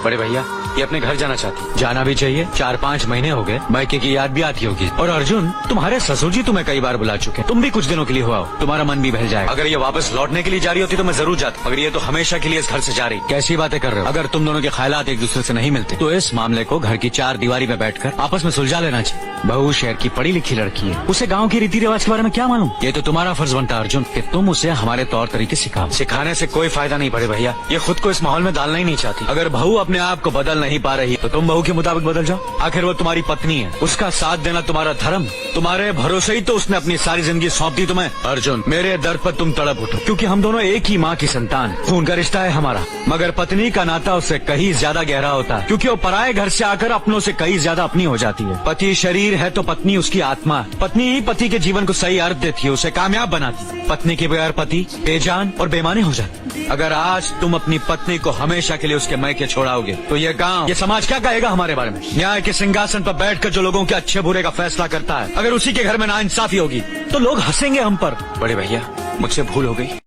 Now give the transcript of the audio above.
बड़े भैया ये अपने घर जाना चाहती। जाना भी चाहिए, 4-5 महीने हो गए, मायके की याद भी आती होगी। और अर्जुन, तुम्हारे ससुर जी तुम्हें कई बार बुला चुके, तुम भी कुछ दिनों के लिए हुआ हो, तुम्हारा मन भी बहल जाएगा। अगर ये वापस लौटने के लिए जा रही होती तो मैं जरूर जाता, मगर ये तो हमेशा के लिए इस घर से जा रही। कैसी बातें कर रहे हो? अगर तुम दोनों के ख्यालात एक दूसरे से नहीं मिलते तो इस मामले को घर की 4 दीवारी में बैठकर आपस में सुलझा लेना चाहिए। बहू शहर की पढ़ी लिखी लड़की है, उसे गाँव के रीति रिवाज के बारे में क्या मालूम। ये तो तुम्हारा फर्ज बनता है अर्जुन कि तुम उसे हमारे तौर तरीके सिखाओ। सिखाने से कोई फायदा नहीं बड़े भैया, ये खुद को इस माहौल में डालना ही नहीं चाहती। अगर बहू अपने आप को बदल नहीं पा रही तो तुम बहू के मुताबिक बदल जाओ। आखिर वो तुम्हारी पत्नी है, उसका साथ देना तुम्हारा धर्म। तुम्हारे भरोसे ही तो उसने अपनी सारी जिंदगी सौंप दी तुम्हें। अर्जुन, मेरे दर्द पर तुम तड़प उठो, क्योंकि हम दोनों एक ही माँ की संतान, खून का रिश्ता है हमारा। मगर पत्नी का नाता उससे कहीं ज्यादा गहरा होता है, क्योंकि वो पराये घर से आकर अपनों से कहीं ज्यादा अपनी हो जाती है। पति शरीर है तो पत्नी उसकी आत्मा है। पत्नी ही पति के जीवन को सही अर्थ देती है, उसे कामयाब बनाती है। पत्नी के बगैर पति बेजान और बेमानी हो जाती। अगर आज तुम अपनी पत्नी को हमेशा के लिए उसके मैके छोड़ाओगे तो ये गांव, ये समाज क्या कहेगा हमारे बारे में? न्याय के सिंहासन पर बैठकर जो लोगों के अच्छे बुरे का फैसला करता है, अगर उसी के घर में नाइंसाफी होगी तो लोग हंसेंगे हम पर। बड़े भैया, मुझसे भूल हो गई।